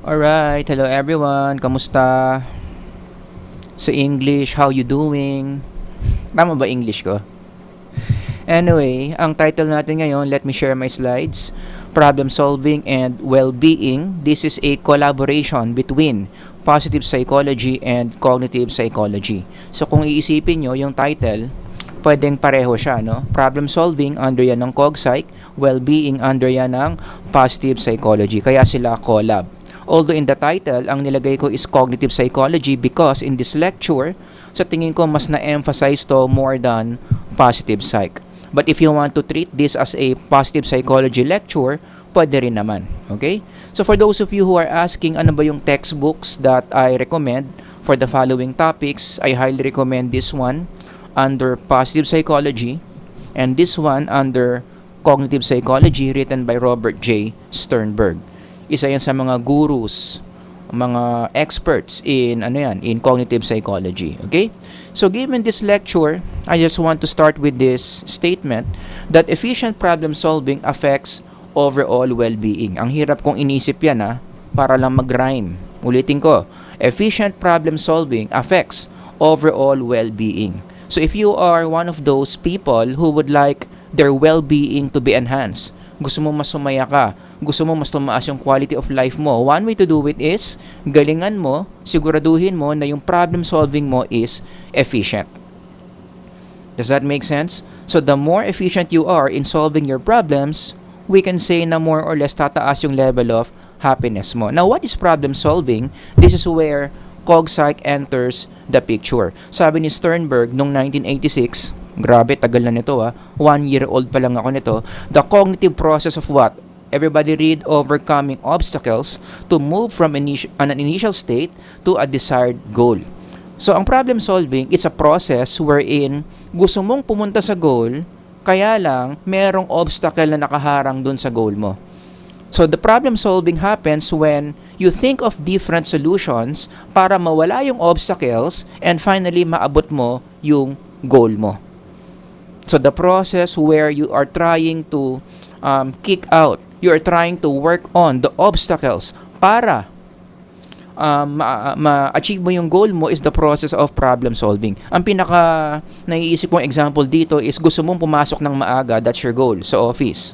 Alright, hello everyone. Kamusta? Sa English, how you doing? Tama ba English ko? Anyway, ang title natin ngayon, let me share my slides. Problem solving and well-being. This is a collaboration between positive psychology and cognitive psychology. So kung iisipin nyo yung title, pwedeng pareho siya, no? Problem solving under yan ng cog-psych, well-being under yan ng positive psychology. Kaya sila collab. Although in the title, ang nilagay ko is cognitive psychology because in this lecture, sa tingin ko mas na-emphasize to more than positive psych. But if you want to treat this as a positive psychology lecture, pwede rin naman. Okay? So for those of you who are asking ano ba yung textbooks that I recommend for the following topics, I highly recommend this one under positive psychology and this one under cognitive psychology written by Robert J. Sternberg. Isa yan sa mga gurus, mga experts in in cognitive psychology. Okay? So given this lecture, I just want to start with this statement that efficient problem solving affects overall well-being. Ang hirap kong inisip yan para lang mag-rhyme. Ulitin ko. Efficient problem solving affects overall well-being. So if you are one of those people who would like their well-being to be enhanced, gusto mo mas sumaya ka, gusto mo mas tumaas yung quality of life mo, one way to do it is, galingan mo, siguraduhin mo na yung problem solving mo is efficient. Does that make sense? So the more efficient you are in solving your problems, we can say na more or less tataas yung level of happiness mo. Now, what is problem solving? This is where cog-psych enters the picture. Sabi ni Sternberg noong 1986, grabe, tagal na nito 1 year old pa lang ako nito. The cognitive process of what? Everybody read overcoming obstacles to move from an initial state to a desired goal. So, ang problem solving, it's a process wherein gusto mong pumunta sa goal, kaya lang merong obstacle na nakaharang dun sa goal mo. So, the problem solving happens when you think of different solutions para mawala yung obstacles and finally maabot mo yung goal mo. So the process where you are trying to kick out, you are trying to work on the obstacles para ma-achieve mo yung goal mo is the process of problem solving. Ang pinaka naiisip kong example dito is gusto mong pumasok ng maaga, that's your goal, sa office.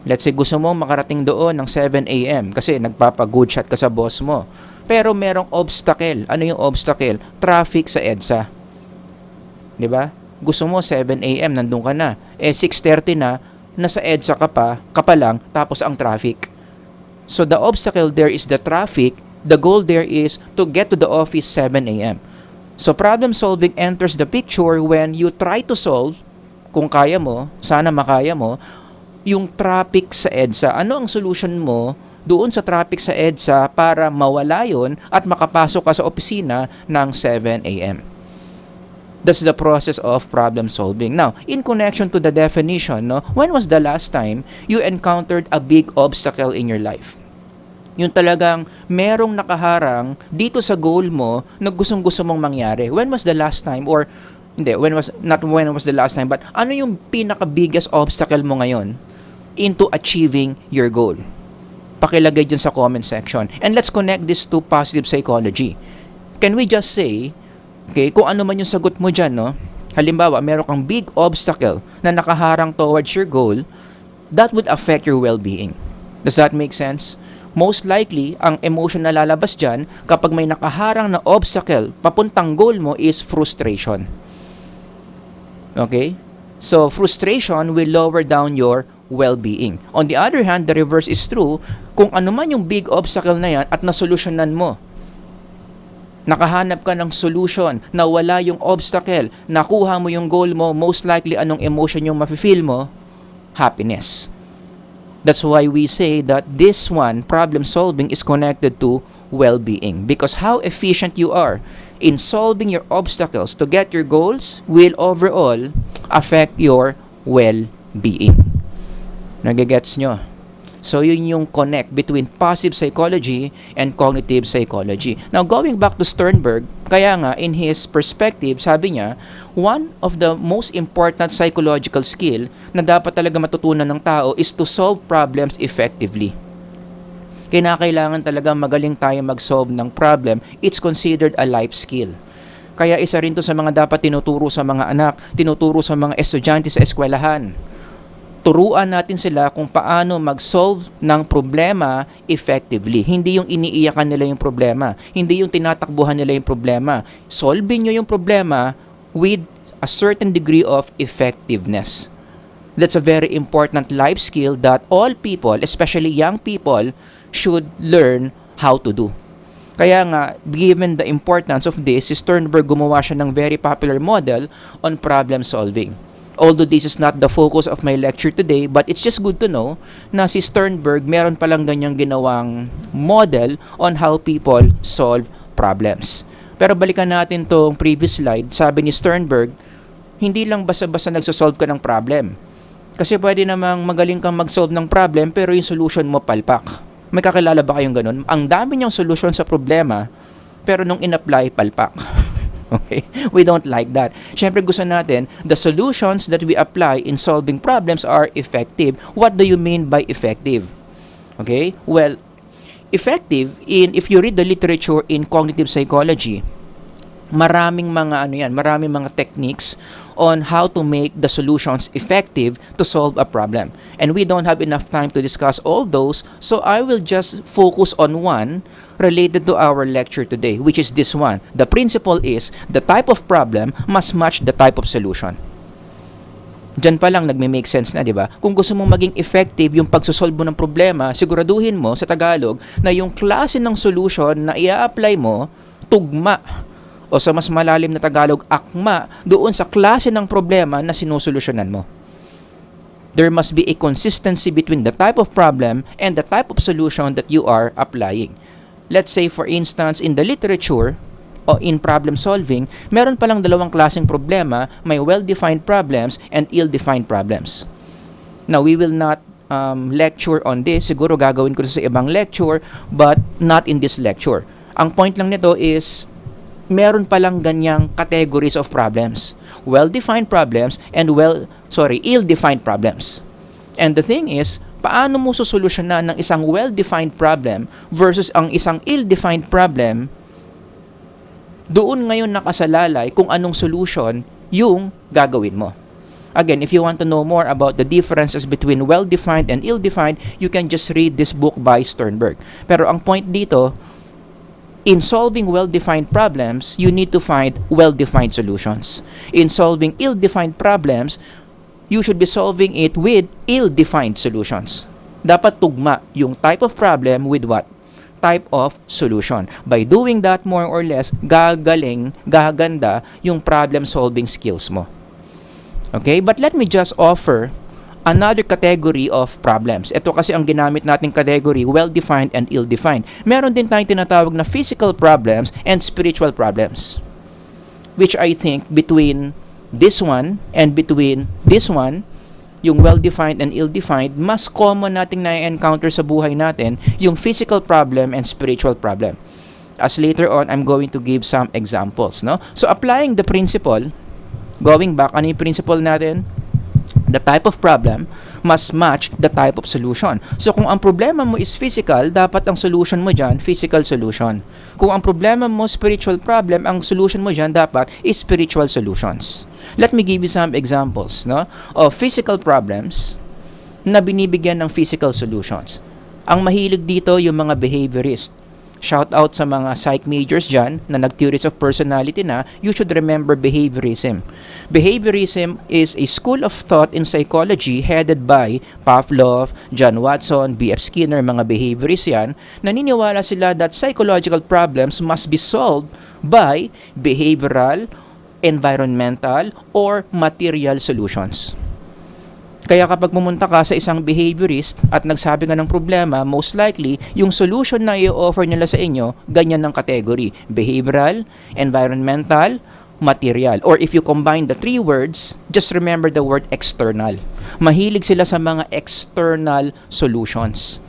Let's say gusto mong makarating doon ng 7 a.m. kasi nagpapa-good shot ka sa boss mo. Pero merong obstacle. Ano yung obstacle? Traffic sa EDSA. 'Di ba? Gusto mo 7 a.m. nandun ka na. 6:30 na, nasa EDSA ka pa lang, tapos ang traffic. So the obstacle there is the traffic. The goal there is to get to the office 7 a.m. So problem solving enters the picture when you try to solve, kung kaya mo, sana makaya mo, yung traffic sa EDSA. Ano ang solution mo doon sa traffic sa EDSA para mawala yun at makapasok ka sa opisina ng 7 a.m. That's the process of problem solving. Now, in connection to the definition, when was the last time you encountered a big obstacle in your life? Yung talagang merong nakaharang dito sa goal mo na gustong-gusto mong mangyari. When was the last time or hindi, when was the last time, but ano yung pinaka-biggest obstacle mo ngayon into achieving your goal? Pakilagay dyan sa comment section. And let's connect this to positive psychology. Can we just say, okay, kung ano man yung sagot mo dyan, halimbawa, meron kang big obstacle na nakaharang towards your goal, that would affect your well-being. Does that make sense? Most likely, ang emotion na lalabas dyan kapag may nakaharang na obstacle, papuntang goal mo is frustration. Okay? So, frustration will lower down your well-being. On the other hand, the reverse is true. Kung ano man yung big obstacle na yan at nasolusyonan mo, nakahanap ka ng solution, nawala yung obstacle, nakuha mo yung goal mo, most likely anong emotion yung mafe-feel mo? Happiness. That's why we say that this one, problem solving, is connected to well-being. Because how efficient you are in solving your obstacles to get your goals will overall affect your well-being. Nagigets nyo? So, yun yung connect between positive psychology and cognitive psychology. Now, going back to Sternberg, kaya nga, in his perspective, sabi niya, one of the most important psychological skill na dapat talaga matutunan ng tao is to solve problems effectively. Kinakailangan talaga magaling tayo mag-solve ng problem. It's considered a life skill. Kaya isa rin to sa mga dapat tinuturo sa mga anak, tinuturo sa mga estudyante sa eskwelahan. Turuan natin sila kung paano mag-solve ng problema effectively. Hindi yung iniiyakan nila yung problema. Hindi yung tinatakbuhan nila yung problema. Solving nyo yung problema with a certain degree of effectiveness. That's a very important life skill that all people, especially young people, should learn how to do. Kaya nga, given the importance of this, si Sternberg gumawa siya ng very popular model on problem solving. Although this is not the focus of my lecture today, but it's just good to know na si Sternberg meron palang ganyang ginawang model on how people solve problems. Pero balikan natin tong previous slide. Sabi ni Sternberg, hindi lang basta-basta nagsosolve ka ng problem. Kasi pwede namang magaling kang mag-solve ng problem pero yung solution mo palpak. May kakilala ba kayong ganun? Ang dami niyang solution sa problema pero nung in-apply, palpak. Okay? We don't like that. Siyempre gusto natin, the solutions that we apply in solving problems are effective. What do you mean by effective? Okay? Well, effective, if you read the literature in cognitive psychology, maraming mga techniques on how to make the solutions effective to solve a problem. And we don't have enough time to discuss all those, so I will just focus on one related to our lecture today, which is this one. The principle is, the type of problem must match the type of solution. Diyan pa lang nagme-make sense na, di ba? Kung gusto mong maging effective yung pagsosolve mo ng problema, siguraduhin mo sa Tagalog na yung klase ng solution na i-apply mo, tugma, o sa mas malalim na Tagalog, akma, doon sa klase ng problema na sinusolusyonan mo. There must be a consistency between the type of problem and the type of solution that you are applying. Let's say, for instance, in the literature, o in problem solving, meron palang dalawang klaseng problema, may well-defined problems and ill-defined problems. Now, we will not lecture on this. Siguro gagawin ko sa ibang lecture, but not in this lecture. Ang point lang nito is, meron palang ganyang categories of problems. Well-defined problems and ill-defined problems. And the thing is, paano mo susolusyonan ng isang well-defined problem versus ang isang ill-defined problem, doon ngayon nakasalalay kung anong solution yung gagawin mo. Again, if you want to know more about the differences between well-defined and ill-defined, you can just read this book by Sternberg. Pero ang point dito, in solving well-defined problems, you need to find well-defined solutions. In solving ill-defined problems, you should be solving it with ill-defined solutions. Dapat tugma yung type of problem with what? Type of solution. By doing that, more or less, gaganda yung problem-solving skills mo. Okay? But let me just offer another category of problems. Ito kasi ang ginamit nating category, well-defined and ill-defined. Meron din tayong tinatawag na physical problems and spiritual problems. Which I think between this one and between this one, yung well-defined and ill-defined, mas common nating na-encounter sa buhay natin yung physical problem and spiritual problem. As later on, I'm going to give some examples. No? So applying the principle, going back, ano yung principle natin? The type of problem must match the type of solution. So kung ang problema mo is physical, dapat ang solution mo dyan, physical solution. Kung ang problema mo spiritual problem, ang solution mo dyan dapat is spiritual solutions. Let me give you some examples of physical problems na binibigyan ng physical solutions. Ang mahilig dito yung mga behaviorist. Shout out sa mga psych majors dyan na nag-theories of personality na, you should remember behaviorism. Behaviorism is a school of thought in psychology headed by Pavlov, John Watson, B.F. Skinner, mga behaviorists yan. Naniniwala sila that psychological problems must be solved by behavioral, environmental, or material solutions. Kaya kapag pumunta ka sa isang behaviorist at nagsabi nga ng problema, most likely, yung solution na i-offer nila sa inyo, ganyan ng category. Behavioral, environmental, material. Or if you combine the three words, just remember the word external. Mahilig sila sa mga external solutions.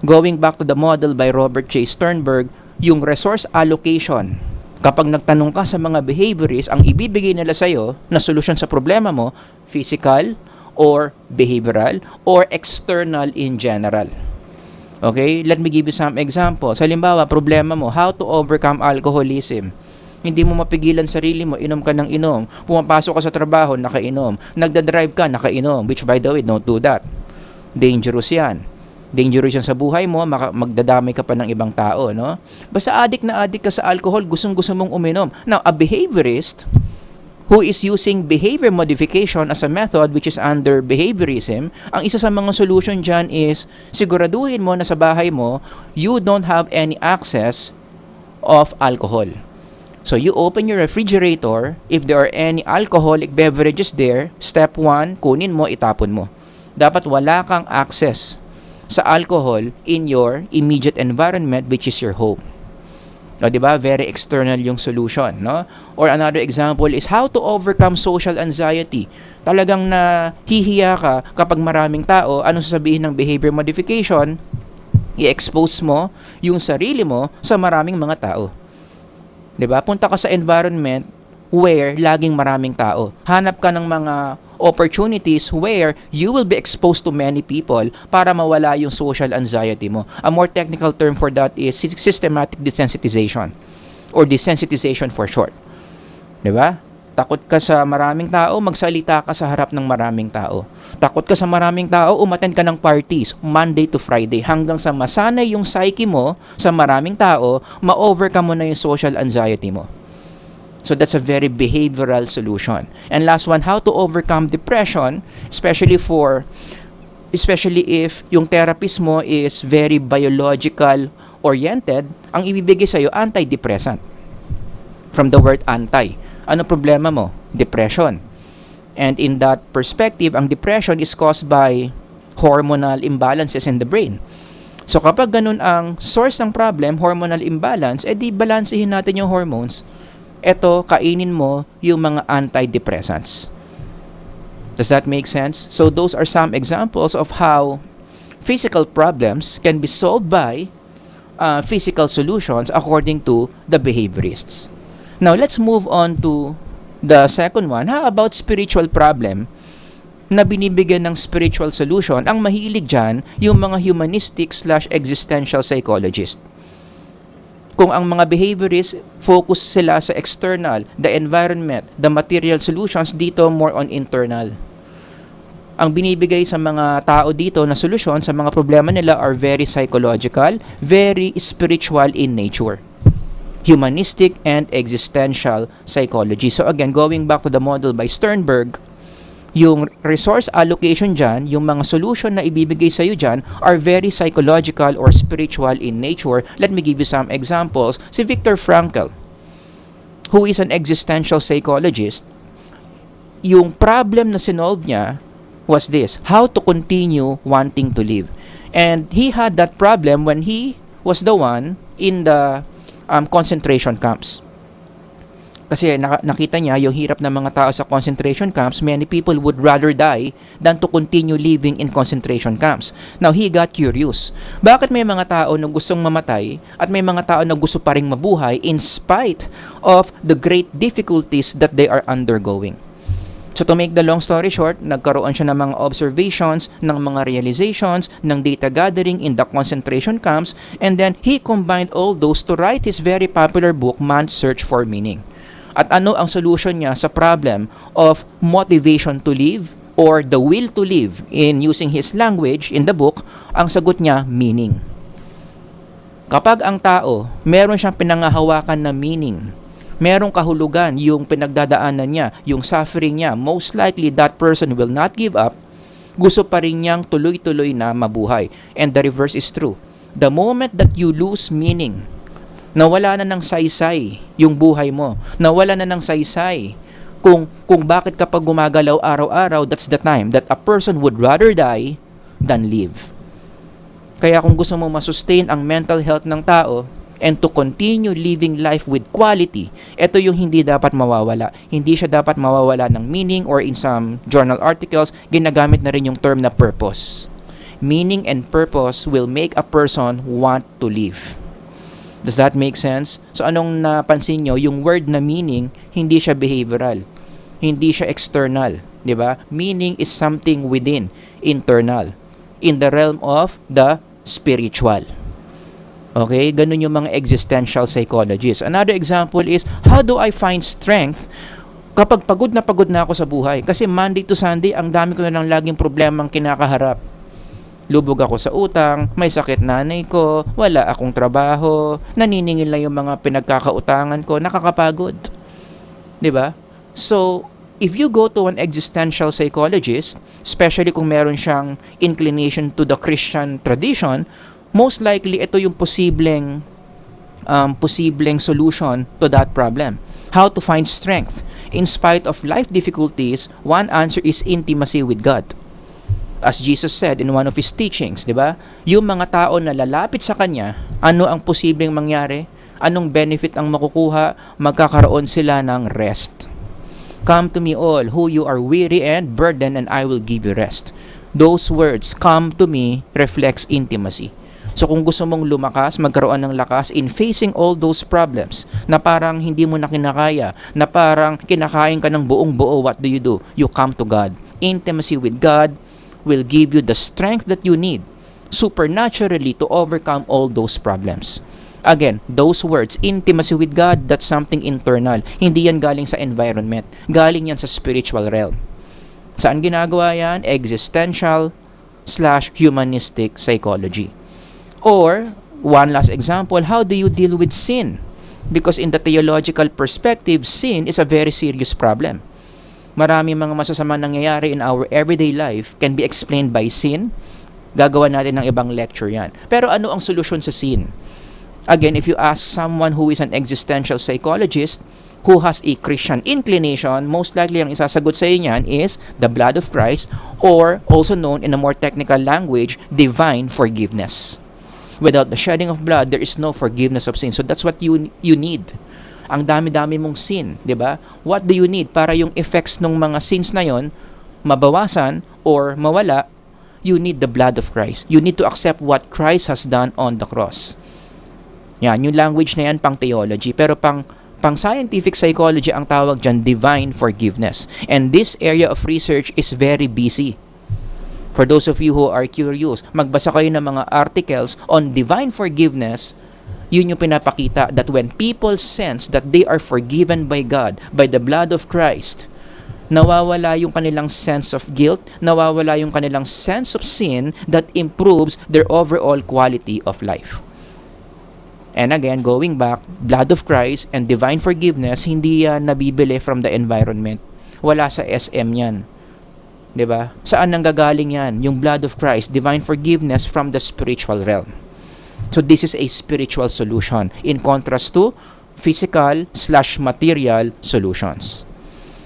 Going back to the model by Robert J. Sternberg, yung resource allocation. Kapag nagtanong ka sa mga behaviorists, ang ibibigay nila sa'yo na solusyon sa problema mo, physical, or behavioral, or external in general. Okay? Let me give you some examples. Halimbawa, problema mo, how to overcome alcoholism. Hindi mo mapigilan sarili mo, inom ka ng inom. Pumapasok ka sa trabaho, nakainom. Nagda-drive ka, nakainom. Which by the way, don't do that. Dangerous yan. Dangerous yan sa buhay mo, magdadamay ka pa ng ibang tao, no? Basta addict na addict ka sa alcohol, gustong-gusto mong uminom. Now, a behaviorist who is using behavior modification as a method which is under behaviorism, ang isa sa mga solution dyan is siguraduhin mo na sa bahay mo, you don't have any access of alcohol. So, you open your refrigerator, if there are any alcoholic beverages there, step 1, kunin mo, itapon mo. Dapat wala kang access sa alcohol in your immediate environment which is your home. No, 'di ba? Very external yung solution, no? Or another example is how to overcome social anxiety. Talagang nahihiya ka kapag maraming tao, ano sasabihin ng behavior modification? I-expose mo yung sarili mo sa maraming mga tao. 'Di ba? Punta ka sa environment where laging maraming tao. Hanap ka ng mga opportunities where you will be exposed to many people para mawala yung social anxiety mo. A more technical term for that is systematic desensitization or desensitization for short. 'Di ba? Takot ka sa maraming tao, magsalita ka sa harap ng maraming tao. Takot ka sa maraming tao, umattend ka ng parties Monday to Friday hanggang sa masanay yung psyche mo sa maraming tao, ma-overcome mo na yung social anxiety mo. So that's a very behavioral solution. And last one, how to overcome depression, especially if yung therapist mo is very biological oriented, ang ibibigay sa iyo antidepressant. From the word anti. Ano problema mo? Depression. And in that perspective, ang depression is caused by hormonal imbalances in the brain. So kapag ganun ang source ng problem, hormonal imbalance, edi balansehin natin yung hormones. Eto, kainin mo yung mga antidepressants. Does that make sense? So those are some examples of how physical problems can be solved by physical solutions according to the behaviorists. Now, let's move on to the second one. How about spiritual problem na binibigyan ng spiritual solution? Ang mahilig dyan, yung mga humanistic/existential psychologist. Kung ang mga behaviorists focus sila sa external, the environment, the material solutions, dito more on internal. Ang binibigay sa mga tao dito na solusyon sa mga problema nila are very psychological, very spiritual in nature. Humanistic and existential psychology. So again, going back to the model by Sternberg, yung resource allocation dyan, yung mga solution na ibibigay sa iyo dyan are very psychological or spiritual in nature. Let me give you some examples. Si Viktor Frankl, who is an existential psychologist, yung problem na sinolve niya was this: how to continue wanting to live. And he had that problem when he was the one in the concentration camps. Kasi nakita niya yung hirap ng mga tao sa concentration camps. Many people would rather die than to continue living in concentration camps. Now, he got curious. Bakit may mga tao na gustong mamatay at may mga tao na gusto pa ring mabuhay in spite of the great difficulties that they are undergoing? So to make the long story short, nagkaroon siya ng mga observations, ng mga realizations, ng data gathering in the concentration camps, and then he combined all those to write his very popular book, Man's Search for Meaning. At ano ang solution niya sa problem of motivation to live or the will to live? In using his language in the book, ang sagot niya, meaning. Kapag ang tao, meron siyang pinangahawakan na meaning, merong kahulugan yung pinagdadaanan niya, yung suffering niya, most likely that person will not give up, gusto pa rin niyang tuloy-tuloy na mabuhay. And the reverse is true. The moment that you lose meaning, nawala na ng saysay yung buhay mo. Nawala na ng saysay kung bakit kapag gumagalaw araw-araw, that's the time that a person would rather die than live. Kaya kung gusto mo masustain ang mental health ng tao and to continue living life with quality, ito yung hindi dapat mawawala. Hindi siya dapat mawawala ng meaning, or in some journal articles, ginagamit na rin yung term na purpose. Meaning and purpose will make a person want to live. Does that make sense? So anong napansin nyo? Yung word na meaning, hindi siya behavioral. Hindi siya external. 'Di ba? Meaning is something within, internal. In the realm of the spiritual. Okay? Ganun yung mga existential psychologists. Another example is, how do I find strength kapag pagod na ako sa buhay? Kasi Monday to Sunday, ang dami ko na lang laging problemang kinakaharap. Lubog ako sa utang, may sakit nanay ko, wala akong trabaho, naniningil na yung mga pinagkakautangan ko, nakakapagod. 'Di ba? So, if you go to an existential psychologist, especially kung meron siyang inclination to the Christian tradition, most likely ito yung posibleng solution to that problem. How to find strength in spite of life difficulties? One answer is intimacy with God. As Jesus said in one of his teachings, di ba? Yung mga tao na lalapit sa kanya, ano ang posibleng mangyari? Anong benefit ang makukuha? Magkakaroon sila ng rest. Come to me all who you are weary and burdened, and I will give you rest. Those words, come to me, reflects intimacy. So kung gusto mong lumakas, magkaroon ng lakas in facing all those problems na parang hindi mo na kinakaya, na parang kinakain ka ng buong buo, what do? You come to God. Intimacy with God will give you the strength that you need supernaturally to overcome all those problems. Again, those words, intimacy with God, that's something internal. Hindi yan galing sa environment. Galing yan sa spiritual realm. Saan ginagawa yan? Existential/humanistic psychology. Or, one last example, how do you deal with sin? Because in the theological perspective, sin is a very serious problem. Marami mga masasamang nangyayari in our everyday life can be explained by sin. Gagawa natin ng ibang lecture yan. Pero ano ang solusyon sa sin? Again, if you ask someone who is an existential psychologist who has a Christian inclination, most likely ang isasagot sa inyo is the blood of Christ, or also known in a more technical language, divine forgiveness. Without the shedding of blood, there is no forgiveness of sin. So that's what you need. Ang dami-dami mong sin, 'di ba? What do you need para yung effects ng mga sins na 'yon mabawasan or mawala? You need the blood of Christ. You need to accept what Christ has done on the cross. Yan, yung language na yan pang theology, pero pang scientific psychology ang tawag diyan divine forgiveness. And this area of research is very busy. For those of you who are curious, magbasa kayo ng mga articles on divine forgiveness. Yun yung pinapakita that when people sense that they are forgiven by God, by the blood of Christ, nawawala yung kanilang sense of guilt, nawawala yung kanilang sense of sin that improves their overall quality of life. And again, going back, blood of Christ and divine forgiveness, hindi yan nabibili from the environment. Wala sa SM yan. 'Di ba? Saan nanggagaling yan? Yung blood of Christ, divine forgiveness from the spiritual realm. So this is a spiritual solution in contrast to physical/material solutions.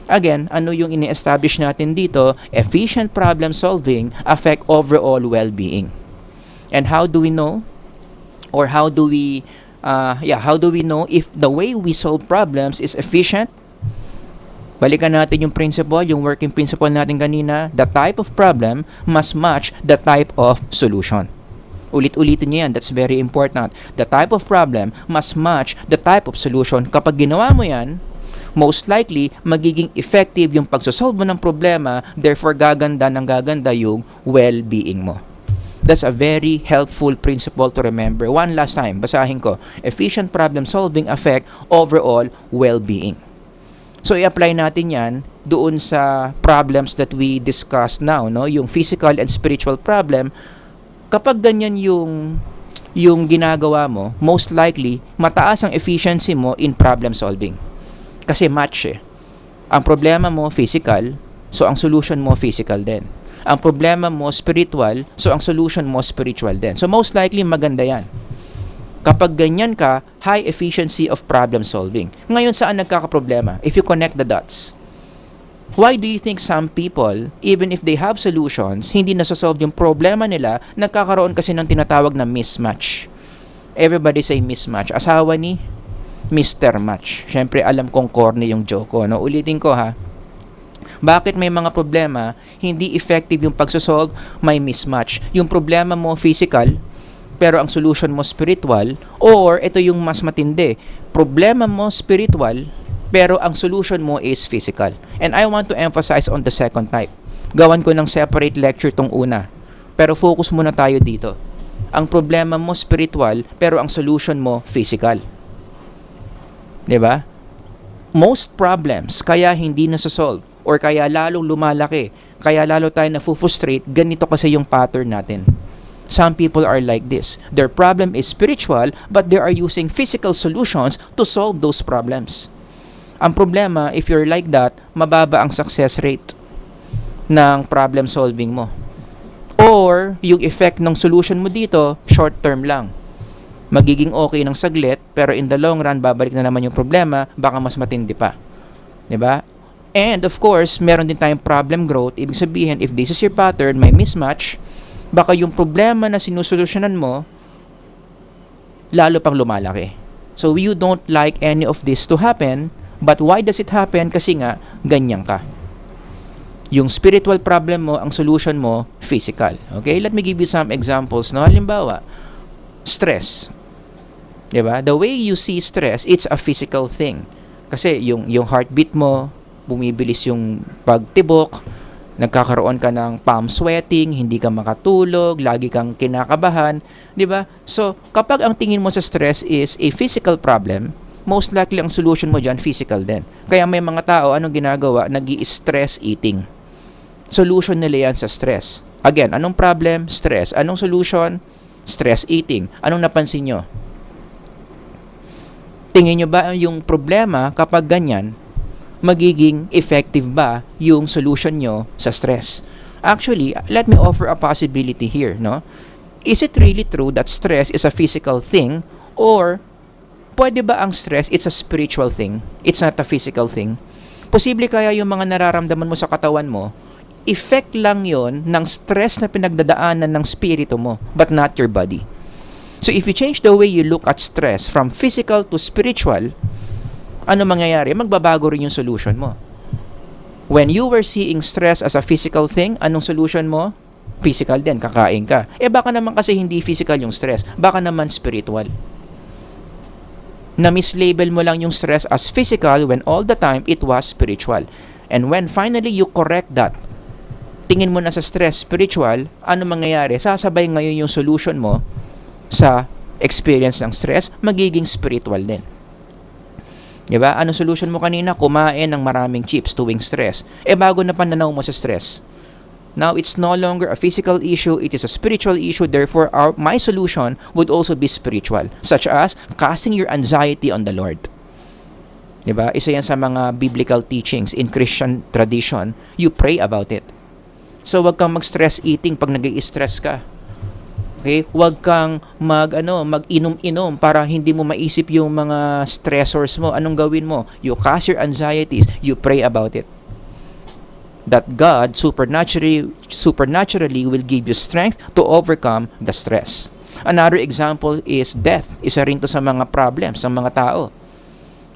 Again, ano yung ini-establish natin dito? Efficient problem solving affect overall well-being. And how do we know? Or how do we know if the way we solve problems is efficient? Balikan natin yung principle, yung working principle natin kanina. The type of problem must match the type of solution. Ulit-ulitin niyo yan. That's very important. The type of problem must match the type of solution. Kapag ginawa mo yan, most likely, magiging effective yung pagsosolve mo ng problema, therefore gaganda yung well-being mo. That's a very helpful principle to remember. One last time, basahin ko. Efficient problem solving affect overall well-being. So, i-apply natin yan doon sa problems that we discussed now, no? Yung physical and spiritual problem. Kapag ganyan yung ginagawa mo, most likely, mataas ang efficiency mo in problem solving. Kasi match eh. Ang problema mo, physical, so ang solution mo, physical din. Ang problema mo, spiritual, so ang solution mo, spiritual din. So most likely, maganda yan. Kapag ganyan ka, high efficiency of problem solving. Ngayon, saan nagkakaproblema? If you connect the dots. Why do you think some people, even if they have solutions, hindi nasosolve yung problema nila, nagkakaroon kasi ng tinatawag na mismatch. Everybody say mismatch. Asawa ni Mr. Match. Siyempre, alam kong corny yung joke ko. No? Ulitin ko ha. Bakit may mga problema, hindi effective yung pagsosolve, may mismatch. Yung problema mo physical, pero ang solution mo spiritual, or ito yung mas matindi, problema mo spiritual, pero ang solution mo is physical. And I want to emphasize on the second type. Gawan ko ng separate lecture tong una. Pero focus muna tayo dito. Ang problema mo spiritual, pero ang solution mo physical. 'Di ba? Most problems kaya hindi na-solve or kaya lalong lumalaki, kaya lalo tayo na-frustrate, ganito kasi yung pattern natin. Some people are like this. Their problem is spiritual, but they are using physical solutions to solve those problems. Ang problema, if you're like that, mababa ang success rate ng problem solving mo. Or, yung effect ng solution mo dito, short term lang. Magiging okay ng saglit, pero in the long run, babalik na naman yung problema, baka mas matindi pa. 'Di ba? And of course, meron din tayong problem growth. Ibig sabihin, if this is your pattern, may mismatch, baka yung problema na sinusolusyonan mo, lalo pang lumalaki. So, you don't like any of this to happen, but why does it happen? Kasi nga, ganyan ka. Yung spiritual problem mo, ang solution mo, physical. Okay? Let me give you some examples. No? Halimbawa, stress. Diba? The way you see stress, it's a physical thing. Kasi yung heartbeat mo, bumibilis yung pagtibok, nagkakaroon ka ng palm sweating, hindi ka makatulog, lagi kang kinakabahan, 'di ba? So, kapag ang tingin mo sa stress is a physical problem, most likely ang solution mo diyan physical din. Kaya may mga tao anong ginagawa? Nag-i-stress eating. Solution nila yan sa stress. Again, anong problem? Stress. Anong solution? Stress eating. Anong napansin nyo? Tingin nyo ba yung problema kapag ganyan, magiging effective ba yung solution nyo sa stress? Actually, let me offer a possibility here, no? Is it really true that stress is a physical thing, or pwede ba ang stress, it's a spiritual thing, it's not a physical thing? Posible kaya yung mga nararamdaman mo sa katawan mo, effect lang yon ng stress na pinagdadaanan ng spirito mo, but not your body. So if you change the way you look at stress from physical to spiritual, ano mangyayari? Magbabago rin yung solution mo. When you were seeing stress as a physical thing, anong solution mo? Physical din, kakain ka. Baka naman kasi hindi physical yung stress, baka naman spiritual. Na-mislabel mo lang yung stress as physical when all the time it was spiritual. And when finally you correct that, tingin mo na sa stress spiritual, ano mangyayari? Sasabay ngayon yung solution mo sa experience ng stress, magiging spiritual din. Diba? Ano solution mo kanina? Kumain ng maraming chips tuwing stress. Bago na pananaw mo sa stress. Now, it's no longer a physical issue, it is a spiritual issue. Therefore, my solution would also be spiritual, such as casting your anxiety on the Lord. Diba? Isa yan sa mga biblical teachings in Christian tradition. You pray about it. So, wag kang mag-stress eating pag nag-i-stress ka. Okay? Wag kang mag-inom-inom para hindi mo maisip yung mga stressors mo. Anong gawin mo? You cast your anxieties, you pray about it. That God supernaturally will give you strength to overcome the stress. Another example is death. Isa rin to sa mga problems ng mga tao.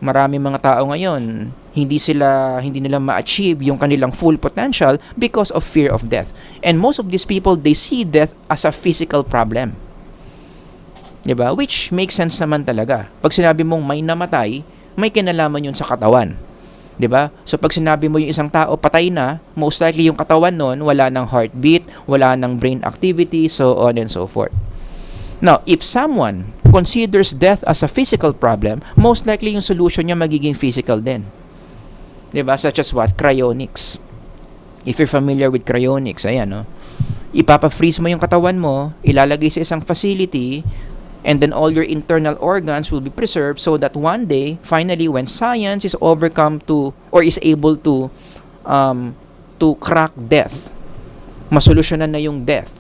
Marami mga tao ngayon, hindi nila ma-achieve yung kanilang full potential because of fear of death. And most of these people, they see death as a physical problem. Diba? Which makes sense naman talaga. Pag sinabi mong may namatay, may kinalaman yun sa katawan. Diba? So pag sinabi mo yung isang tao patay na, most likely yung katawan nun, wala ng heartbeat, wala ng brain activity, so on and so forth. Now, if someone considers death as a physical problem, most likely yung solution niya magiging physical din. Diba? Such as what? Cryonics. If you're familiar with cryonics, ayan, no? Ipapa-freeze mo yung katawan mo, ilalagay sa isang facility, and then all your internal organs will be preserved so that one day, finally, when science is overcome to, or is able to crack death, masolusyonan na yung death.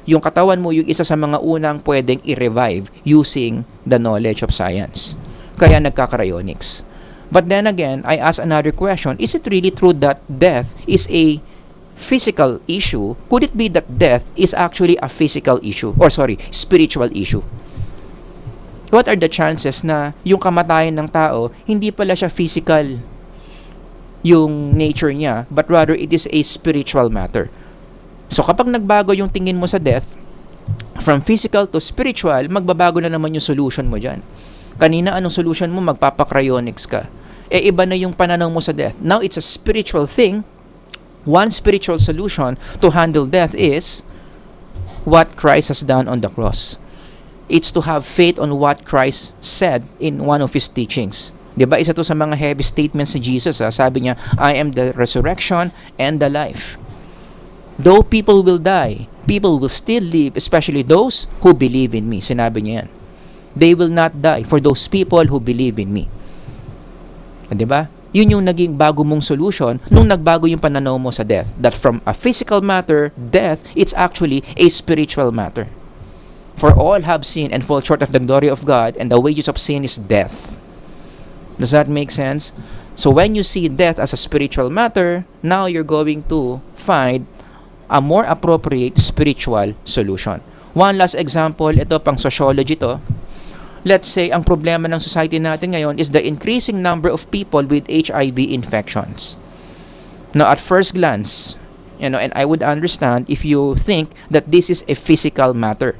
Yung katawan mo, yung isa sa mga unang pwedeng i-revive using the knowledge of science. Kaya nagka-cryonics. But then again, I ask another question, is it really true that death is a physical issue? Could it be that death is actually a physical issue? Or spiritual issue? What are the chances na yung kamatayan ng tao, hindi pala siya physical yung nature niya, but rather it is a spiritual matter? So kapag nagbago yung tingin mo sa death, from physical to spiritual, magbabago na naman yung solution mo dyan. Kanina, anong solution mo? Magpapa-cryonics ka. Iba na yung pananaw mo sa death. Now, it's a spiritual thing. One spiritual solution to handle death is what Christ has done on the cross. It's to have faith on what Christ said in one of His teachings. Diba? Isa to sa mga heavy statements ni Jesus. Sabi niya, I am the resurrection and the life. Though people will die, people will still live, especially those who believe in me. Sinabi niya yan. They will not die for those people who believe in me. Diba? Yun yung naging bago mong solution nung nagbago yung pananaw mo sa death. That from a physical matter, death, it's actually a spiritual matter. For all have sinned and fall short of the glory of God, and the wages of sin is death. Does that make sense? So when you see death as a spiritual matter, now you're going to find a more appropriate spiritual solution. One last example, ito pang sociology to. Let's say, ang problema ng society natin ngayon is the increasing number of people with HIV infections. Now, at first glance, and I would understand if you think that this is a physical matter.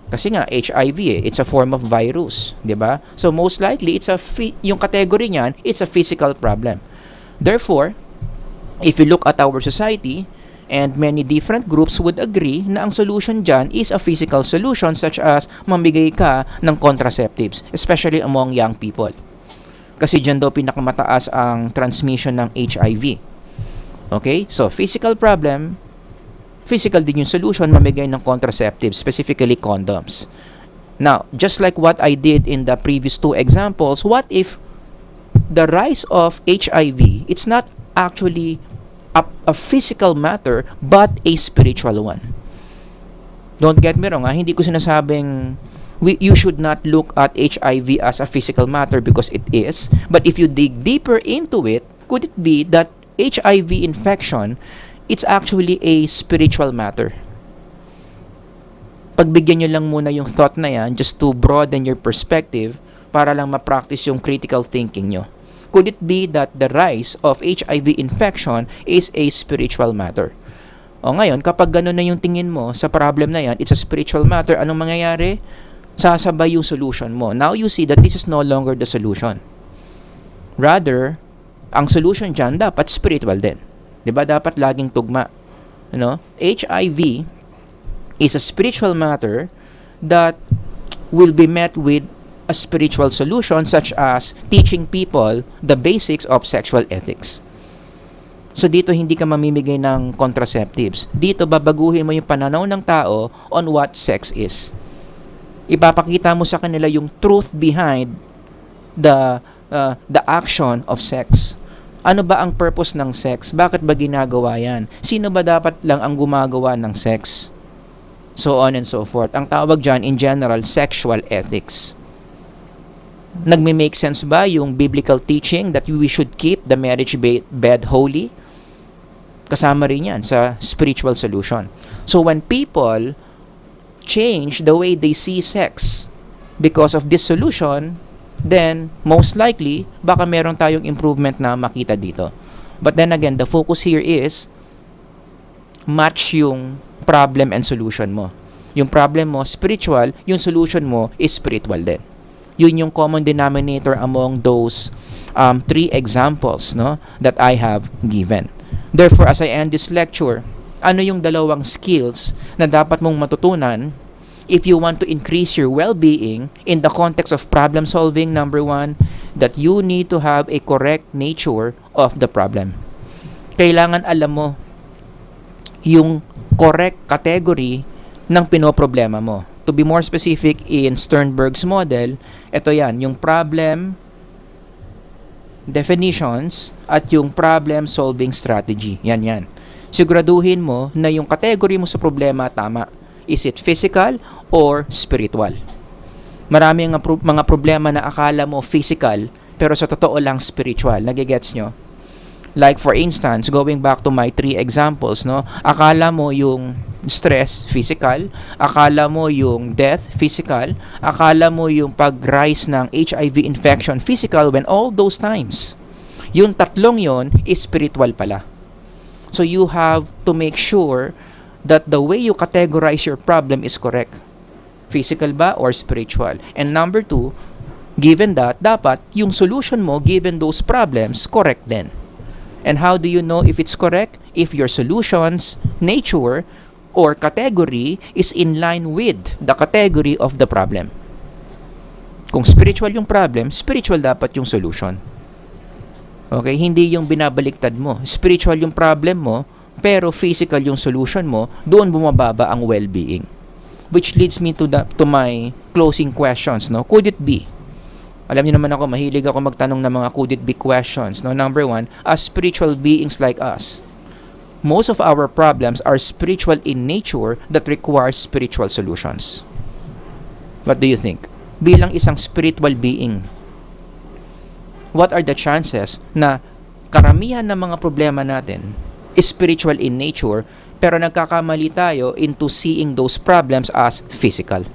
Kasi nga, HIV, it's a form of virus, di ba? So, most likely, yung category niyan, it's a physical problem. Therefore, if you look at our society, and many different groups would agree na ang solution dyan is a physical solution such as mamigay ka ng contraceptives, especially among young people. Kasi dyan daw pinakamataas ang transmission ng HIV. Okay? So, physical problem, physical din yung solution, mamigay ng contraceptives, specifically condoms. Now, just like what I did in the previous two examples, what if the rise of HIV, it's not actually a physical matter but a spiritual one? Don't get me wrong, hindi ko sinasabing you should not look at HIV as a physical matter, because it is. But if you dig deeper into it, could it be that HIV infection, it's actually a spiritual matter? Pagbigyan nyo lang muna yung thought na yan just to broaden your perspective para lang ma-practice yung critical thinking nyo. Could it be that the rise of HIV infection is a spiritual matter? O ngayon, kapag gano'n na yung tingin mo sa problem na yan, it's a spiritual matter, anong mangyayari? Sasabay yung solution mo. Now you see that this is no longer the solution. Rather, ang solution dyan dapat spiritual din. Diba? Dapat laging tugma. HIV is a spiritual matter that will be met with a spiritual solution, such as teaching people the basics of sexual ethics. So dito hindi ka mamimigay ng contraceptives. Dito babaguhin mo yung pananaw ng tao on what sex is. Ipapakita mo sa kanila yung truth behind the action of sex. Ano ba ang purpose ng sex? Bakit ba ginagawa yan? Sino ba dapat lang ang gumagawa ng sex? So on and so forth. Ang tawag dyan in general, sexual ethics. Nagme-make sense ba yung biblical teaching that we should keep the marriage bed holy? Kasama rin yan sa spiritual solution. So when people change the way they see sex because of this solution, then most likely, baka meron tayong improvement na makita dito. But then again, the focus here is match yung problem and solution mo. Yung problem mo, spiritual, yung solution mo is spiritual din. Yun yung common denominator among those three examples that I have given. Therefore, as I end this lecture, ano yung dalawang skills na dapat mong matutunan if you want to increase your well-being in the context of problem solving? Number one, that you need to have a correct nature of the problem. Kailangan alam mo yung correct category ng pinoproblema mo. To be more specific, in Sternberg's model, ito yan, yung problem definitions at yung problem solving strategy. Yan. Siguraduhin mo na yung category mo sa problema tama. Is it physical or spiritual? Marami mga problema na akala mo physical, pero sa totoo lang spiritual. Nagigets nyo? Like for instance, going back to my three examples, akala mo yung stress, physical, akala mo yung death, physical, akala mo yung pag-rise ng HIV infection, physical, when all those times, yung tatlong yon is spiritual pala. So you have to make sure that the way you categorize your problem is correct. Physical ba or spiritual? And number two, given that, dapat yung solution mo, given those problems, correct din. And how do you know if it's correct? If your solution's nature or category is in line with the category of the problem. Kung spiritual yung problem, spiritual dapat yung solution. Okay? Hindi yung binabaliktad mo. Spiritual yung problem mo, pero physical yung solution mo, doon bumababa ang well-being. Which leads me to my closing questions. No? Could it be? Alam niyo naman ako, mahilig ako magtanong ng mga could it be questions. No? Number one, as spiritual beings like us, most of our problems are spiritual in nature that require spiritual solutions. What do you think? Bilang isang spiritual being, what are the chances na karamihan ng mga problema natin is spiritual in nature, pero nagkakamali tayo into seeing those problems as physical?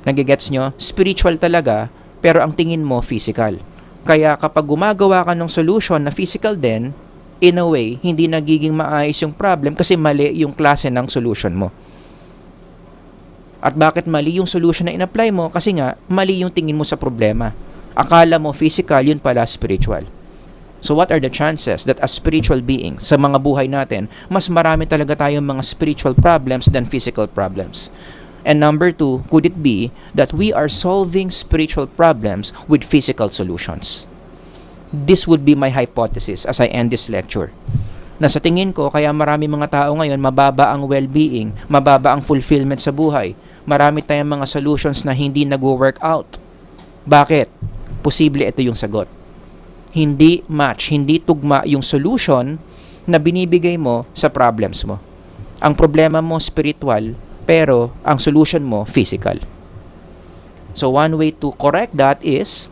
Nagigets nyo? Spiritual talaga, pero ang tingin mo physical. Kaya kapag gumagawa ka ng solution na physical din, in a way, hindi nagiging maayos yung problem kasi mali yung klase ng solution mo. At bakit mali yung solution na in-apply mo? Kasi nga, mali yung tingin mo sa problema. Akala mo physical, yun pala spiritual. So what are the chances that as spiritual beings, sa mga buhay natin, mas marami talaga tayong mga spiritual problems than physical problems? And number two, could it be that we are solving spiritual problems with physical solutions? This would be my hypothesis as I end this lecture. Na sa tingin ko, kaya marami mga tao ngayon, mababa ang well-being, mababa ang fulfillment sa buhay. Marami tayong mga solutions na hindi nag-work out. Bakit? Posible ito yung sagot. Hindi match, hindi tugma yung solution na binibigay mo sa problems mo. Ang problema mo spiritual, pero ang solution mo physical. So one way to correct that is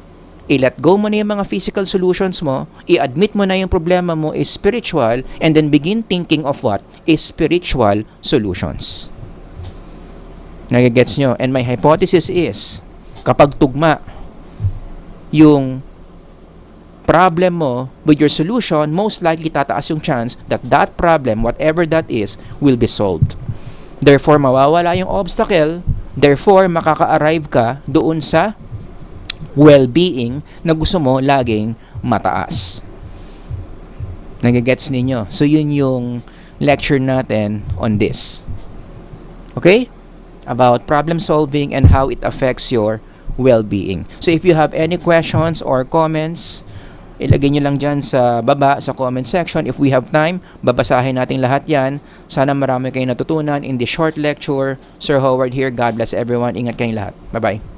i-let go mo na yung mga physical solutions mo, i-admit mo na yung problema mo is spiritual, and then begin thinking of what is spiritual solutions. Nagigets nyo? And my hypothesis is, kapag tugma yung problem mo with your solution, most likely tataas yung chance that that problem, whatever that is, will be solved. Therefore, mawawala yung obstacle, therefore, makaka-arrive ka doon sa well-being na gusto mo laging mataas. Nagigets ninyo? So, yun yung lecture natin on this. Okay? About problem solving and how it affects your well-being. So, if you have any questions or comments, ilagay nyo lang dyan sa baba, sa comment section. If we have time, babasahin natin lahat yan. Sana marami kayong natutunan in this short lecture. Sir Howard here. God bless everyone. Ingat kayong lahat. Bye-bye.